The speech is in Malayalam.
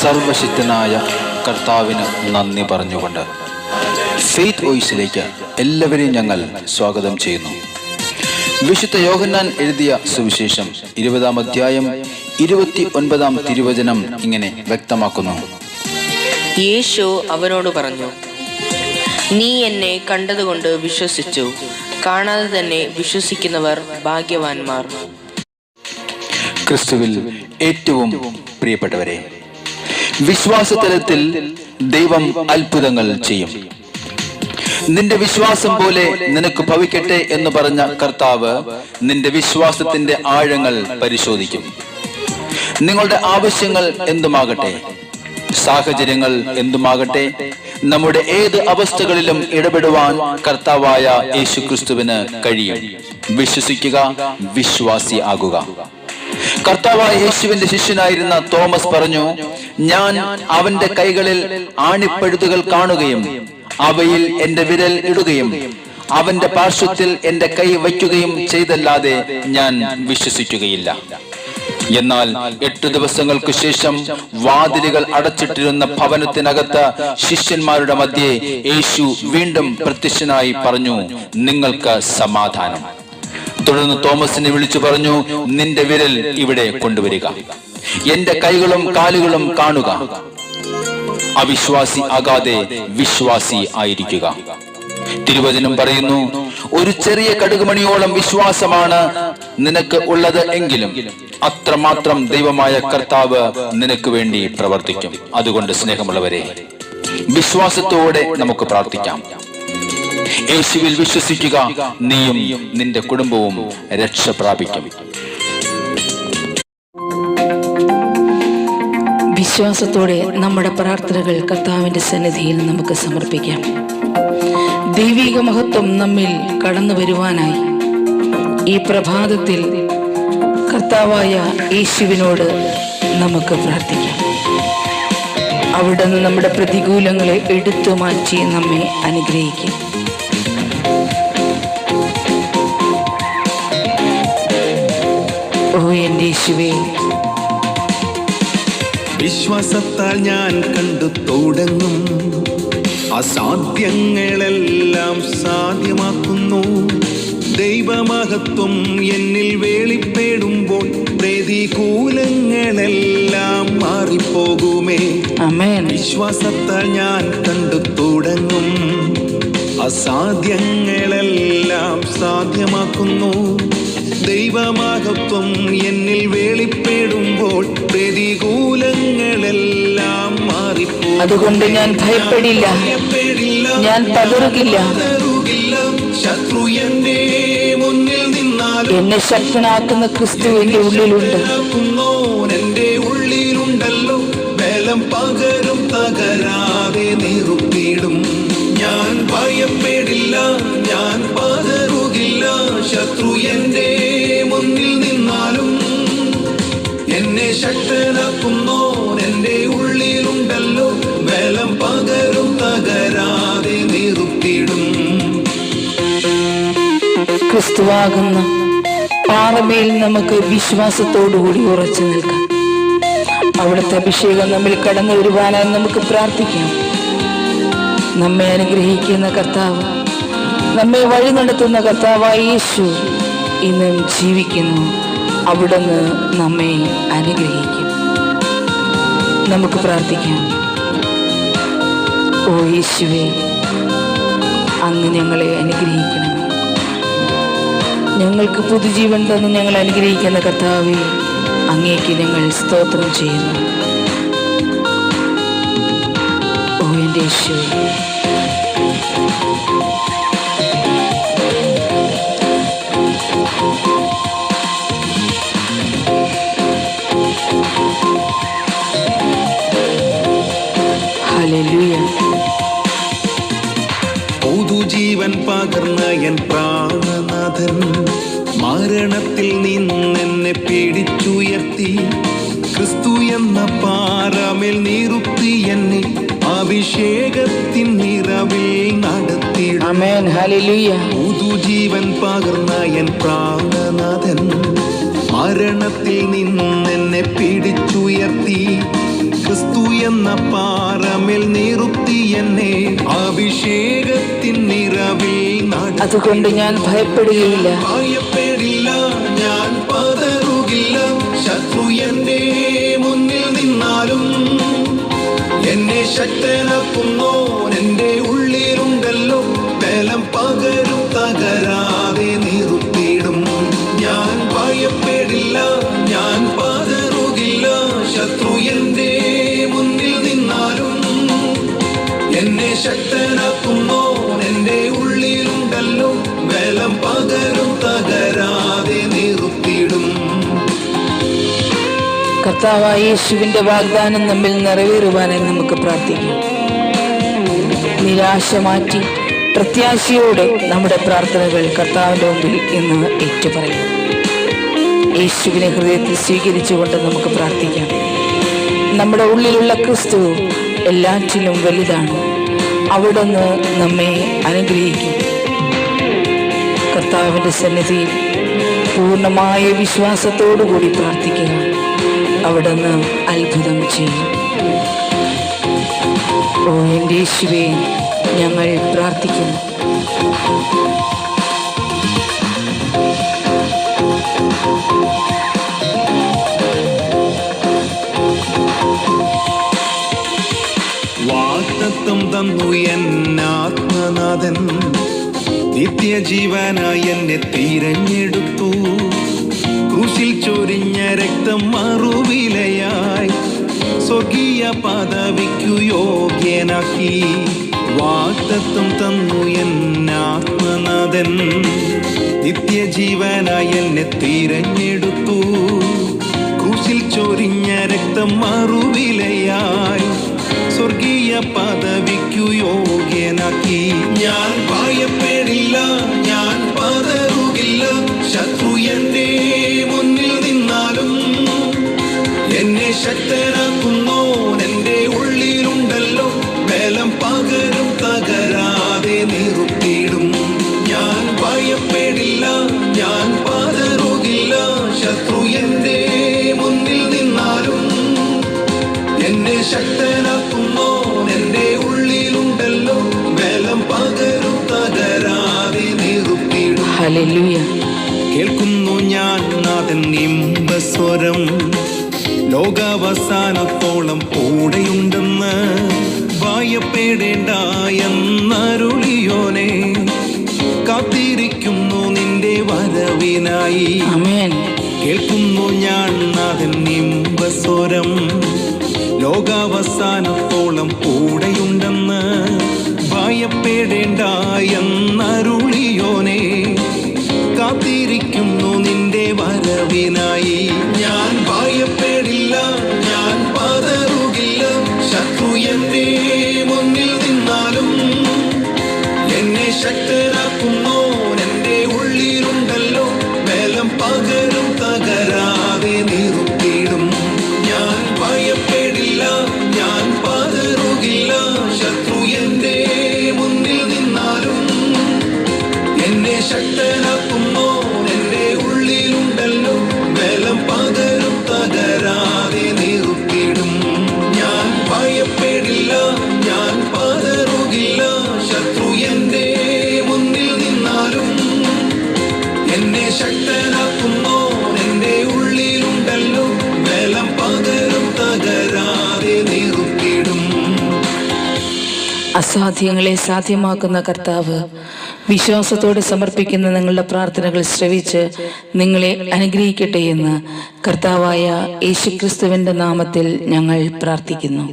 സർവശക്തനായ കർത്താവിന് നന്ദി പറഞ്ഞുകൊണ്ട് ഫെയ്ത്ത് വോയിസിലേക്ക് എല്ലാവരെയും ഞങ്ങൾ സ്വാഗതം ചെയ്യുന്നു. വിശുദ്ധ യോഹന്നാൻ എഴുതിയ സുവിശേഷം 20-ാം അധ്യായം 29-ാം തിരുവചനം ഇങ്ങനെ വ്യക്തമാക്കുന്നു. യേശു അവനോട് പറഞ്ഞു, നീ എന്നെ കണ്ടതുകൊണ്ട് വിശ്വസിച്ചു, കാണാതെ തന്നെ വിശ്വസിക്കുന്നവർ ഭാഗ്യവാന്മാർ. ക്രിസ്തുവിൽ ഏറ്റവും പ്രിയപ്പെട്ടവരെ, വിശ്വാസതലത്തിൽ ദൈവം അത്ഭുതങ്ങൾ ചെയ്യും. നിന്റെ വിശ്വാസം പോലെ നിനക്ക് ഭവിക്കട്ടെ എന്ന് പറഞ്ഞ കർത്താവ് നിന്റെ വിശ്വാസത്തിന്റെ ആഴങ്ങൾ പരിശോധിക്കും. നിങ്ങളുടെ ആവശ്യങ്ങൾ എന്തുമാകട്ടെ, സാഹചര്യങ്ങൾ എന്തുമാകട്ടെ, നമ്മുടെ ഏത് അവസ്ഥകളിലും ഇടപെടുവാൻ കർത്താവായ യേശുക്രിസ്തുവിന് കഴിയും. വിശ്വസിക്കുക, വിശ്വാസി ആകുക. കർത്താവായ യേശുവിന്റെ ശിഷ്യനായിരുന്ന തോമസ് പറഞ്ഞു, ഞാൻ അവന്റെ കൈകളിൽ ആണിപ്പഴുതുകൾ കാണുകയും അവയിൽ എന്റെ വിരൽ ഇടുകയും അവന്റെ പാർശ്വത്തിൽ എന്റെ കൈ വയ്ക്കുകയും ചെയ്തല്ലാതെ ഞാൻ വിശ്വസിക്കുകയില്ല. എന്നാൽ 8 ദിവസങ്ങൾക്ക് ശേഷം വാതിലുകൾ അടച്ചിട്ടിരുന്ന ഭവനത്തിനകത്ത് ശിഷ്യന്മാരുടെ മധ്യേ യേശു വീണ്ടും പ്രത്യക്ഷനായി പറഞ്ഞു, നിങ്ങൾക്ക് സമാധാനം. തുടർന്ന് തോമസിനെ വിളിച്ചു പറഞ്ഞു, നിന്റെ വിരൽ ഇവിടെ കൊണ്ടുവരിക, എന്റെ കൈകളും കാലുകളും കാണുക. അവിശ്വാസി ആകാതെ വിശ്വാസി ആയിരിക്കുക. തിരുവചനം പറയുന്നു, ഒരു ചെറിയ കടുകുമണിയോളം വിശ്വാസമാണ് നിനക്ക് ഉള്ളത് എങ്കിലും അത്രമാത്രം ദൈവമായ കർത്താവ് നിനക്ക് വേണ്ടി പ്രവർത്തിക്കും. അതുകൊണ്ട് സ്നേഹമുള്ളവരെ, വിശ്വാസത്തോടെ നമുക്ക് പ്രാർത്ഥിക്കാം. യേശുവിൽ വിശ്വസിക്കുക, നീയും നിന്റെ കുടുംബവും രക്ഷ പ്രാപിക്കും. വിശ്വാസത്തോടെ നമ്മുടെ പ്രാർത്ഥനകൾ കർത്താവിന്റെ സന്നിധിയിൽ നമുക്ക് സമർപ്പിക്കാം. ദൈവിക മഹത്വം നമ്മിൽ കടന്നു വരുവാനായി ഈ പ്രഭാതത്തിൽ കർത്താവായ യേശുവിനോട് നമുക്ക് പ്രാർത്ഥിക്കാം. അവിടുന്ന് നമ്മുടെ പ്രതികൂലങ്ങളെ എടുത്തു മാറ്റി നമ്മെ അനുഗ്രഹിക്കും. ഓ എൻ്റെ യേശുവേ, വിശ്വാസത്താൽ ഞാൻ കണ്ടു തുടങ്ങും, അസാധ്യങ്ങളെല്ലാം സാധ്യമാക്കുന്നു. ദൈവമഹത്വം എന്നിൽ വെളിപ്പെടുമ്പോൾ പ്രതികൂലങ്ങളെല്ലാം മാറിപ്പോകുമേ. വിശ്വാസത്താൽ ഞാൻ കണ്ടു തുടങ്ങും, അസാധ്യങ്ങളെല്ലാം സാധ്യമാക്കുന്നു. ദൈവമഹത്വം എന്നിൽ വെളിപ്പെടുമ്പോൾ പ്രതികൂലങ്ങളെല്ലാം മാറിപ്പോകും. അതുകൊണ്ട് ഞാൻ ഭയപ്പെടില്ല, ഞാൻ പതറുകില്ല. ശത്രു എന്റെ മുന്നിൽ നിന്നാൽ എന്നെ ശക്തനാക്കുന്ന ക്രിസ്തു എന്റെ ഉള്ളിലുണ്ട്. എന്റെ ഉള്ളിലുണ്ടല്ലോ, ബലം പകരും, തകരാതെ നിറുത്തിയിടും. ഞാൻ ഭയപ്പെടില്ല, ഞാൻ പതറുകില്ല. ശത്രു എന്റെ മുന്നിൽ നിന്നാലും എന്നെ ശക്തനാക്കുന്നോ, എന്റെ ഉള്ളിലുണ്ടല്ലോ, ബലം പകരും, തകരാതെ നിറുത്തിയിടും. ക്രിസ്തുവാകുന്ന പാറമേൽ നമുക്ക് വിശ്വാസത്തോടുകൂടി ഉറച്ചു നിൽക്കാം. അവിടുത്തെ അഭിഷേകം നമ്മിൽ കടന്നു വരുവാനായി നമുക്ക് പ്രാർത്ഥിക്കാം. നമ്മെ അനുഗ്രഹിക്കുന്ന കർത്താവ്, നമ്മെ വഴി നടത്തുന്ന കർത്താവായ യേശു ഇന്നും ജീവിക്കുന്നു. അവിടുന്ന് നമ്മെ അനുഗ്രഹിക്കും. നമുക്ക് പ്രാർത്ഥിക്കാം. ഓ യേശുവേ, അങ്ങ് ഞങ്ങളെ അനുഗ്രഹിക്കണം. ഞങ്ങൾക്ക് പുതുജീവൻ തന്ന് ഞങ്ങൾ അനുഗ്രഹിക്കുന്ന കർത്താവേ, അങ്ങേക്ക് ഞങ്ങൾ സ്തോത്രം ചെയ്യുന്നു. ഓ എൻ്റെ യേശുവേ, ഹല്ലേലൂയ. പുതുജീവൻ പകർന്ന എൻ പ്രാണനാഥൻ മരണത്തിൽ നിന്നെന്നെ പിടിച്ചുയർത്തി. ക്രിസ്തു എന്ന പാറമേൽ നിർത്തി എന്നെ അഭിഷേകത്തിൻ നിറവിൽ നടത്തി. ആമേൻ, ഹല്ലേലൂയ. പുതുജീവൻ പകർന്ന എൻ പ്രാണനാഥൻ മരണത്തിൽ നിന്നെന്നെ പിടിച്ചുയർത്തി. ക്രിസ്തു എന്ന പാറമേൽ നിർത്തി എന്നെ അഭിഷേകത്തിൻ നിറവിൽ നടത്തി. അതുകൊണ്ട് ഞാൻ ഭയപ്പെടുകയില്ല, ഭയപ്പെടില്ല, ഞാൻ പതറുകില്ല. ശത്രു എന്റെ മുന്നിൽ നിന്നാലും എന്നെ ശക്തനാക്കുന്നോൻ എന്റെ ഉള്ളിലുണ്ടല്ലോ. ബലം പകരും, തകരാതെ നിർത്തിയിടും. ഞാൻ ഭയപ്പെടില്ല, ഞാൻ പതറുകില്ല. ശത്രു എന്റെ മുന്നിൽ നിന്നാലും എന്നെ ശക്തനാക്കുന്നോൻ എന്റെ ഉള്ളിലുണ്ടല്ലോ. ബലം പകരും, തകരാതെ നിർത്തിയിടും. കർത്താവായ യേശുവിന്റെ വാഗ്ദാനം നമ്മിൽ നിറവേറുവാനായി നമുക്ക് പ്രാർത്ഥിക്കാം. നിരാശ മാറ്റി പ്രത്യാശയോടെ നമ്മുടെ പ്രാർത്ഥനകൾ കർത്താവിന്റെ മുമ്പിൽ ഇന്ന് ഏറ്റുപറയാം. യേശുവിനെ ഹൃദയത്തിൽ സ്വീകരിച്ചുകൊണ്ട് നമുക്ക് പ്രാർത്ഥിക്കാം. നമ്മുടെ ഉള്ളിലുള്ള ക്രിസ്തു എല്ലാറ്റിലും വലുതാണ്. അവിടുന്ന് നമ്മെ അനുഗ്രഹിക്കും. കർത്താവിന്റെ സന്നിധിയിൽ പൂർണ്ണമായ വിശ്വാസത്തോടുകൂടി പ്രാർത്ഥിക്കുക. അവിടുന്ന് അത്ഭുതം ചെയ്യും. ഓ എൻ്റെ യേശുവേ, ഞങ്ങൾ പ്രാർത്ഥിക്കുന്നു. വാഗ്ദത്തം തന്നു എന്നാത്മനാഥൻ, നിത്യജീവനായി എന്നെ തിരഞ്ഞെടുത്തു. ക്രൂശിൽ ചൊരിഞ്ഞ രക്തം മറുവിലയായി സ്വർഗീയ പദവിക്കു യോഗ്യനാക്കി. വാഗ്ദത്തം തന്നു എന്നാത്മനാഥൻ, നിത്യജീവനായി എന്നെ തിരഞ്ഞെടുത്തു. ക്രൂശിൽ ചൊരിഞ്ഞ രക്തം മറുവിലയായി സ്വർഗീയ പദവിക്കു യോഗ്യനാക്കി. ഞാൻ ഭയപ്പെടില്ല, ഞാൻ പതറുകില്ല. ശത്രു എന്റെ മുന്നിൽ നിന്നാലും എന്നെ ശക്തനാക്കുന്നോൻ എന്റെ ഉള്ളിലുണ്ടല്ലോ. ബലം പകരും, തകരാതെ നിർത്തിയിടും. ഞാൻ ഭയപ്പെടില്ല, ഞാൻ പതറുകില്ല. ശത്രു എന്റെ മുന്നിൽ നിന്നാലും എന്നെ ശക്തനാക്കുന്നോൻ എന്റെ ഉള്ളിലുണ്ടല്ലോ. ബലം പകരും, തകരാതെ നിർത്തിയിടും. ഹല്ലേലൂയ. കേൾക്കുന്നു ഞാൻ നാഥൻ ഇമ്പസ്വരം, ലോകാവസാനത്തോളം കൂടെയുണ്ടെന്ന്. ഭയപ്പെടേണ്ട എന്നരുളിയോനെ, കാത്തിരിക്കുന്നു നിന്റെ വരവിനായി. ആമേൻ. കേൾക്കുന്നു ഞാൻ നാഥൻ ഇമ്പസ്വരം, ലോകാവസാനത്തോളം കൂടെയുണ്ടെന്ന്. ഭയപ്പെടേണ്ട എന്നരുളിയോനെ, കാത്തിരിക്കുന്നു നിന്റെ വരവിനായി. ഞാൻ ഭയപ്പെടില്ല, ഞാൻ പതറുകില്ല. ശത്രു എന്റെ മുന്നിൽ നിന്നാലും എന്നെ ശക്തനാക്കുന്നോൻ എന്റെ ഉള്ളിലുണ്ടല്ലോ. ബലം പകരും, തകരാതെ നിർത്തിയിടും. ഞാൻ ഭയപ്പെടില്ല, ഞാൻ പതറുകില്ല. ശത്രു എന്റെ മുന്നിൽ നിന്നാലും എന്നെ ശക്തനാക്കുന്നോൻ എന്റെ ഉള്ളിലുണ്ടല്ലോ. ബലം പകരും, തകരാതെ നിർത്തിയിടും. ഞാൻ ഭയപ്പെടില്ല, ഞാൻ പതറുകില്ല. ശത്രു എന്റെ മുന്നിൽ നിന്നാലും എന്നെ ശക്തനാക്കുന്നോൻ എന്റെ ഉള്ളിലുണ്ടല്ലോ. ബലം പകരും, തകരാതെ നിർത്തിയിടും. അസാധ്യങ്ങളെ സാധ്യമാക്കുന്ന കർത്താവ്, വിശ്വാസത്തോടെ സമർപ്പിക്കുന്ന നിങ്ങളുടെ പ്രാർത്ഥനകൾ ശ്രവിച്ച് നിങ്ങളെ അനുഗ്രഹിക്കട്ടെ എന്ന് കർത്താവായ യേശുക്രിസ്തുവിന്റെ നാമത്തിൽ ഞങ്ങൾ പ്രാർത്ഥിക്കുന്നു.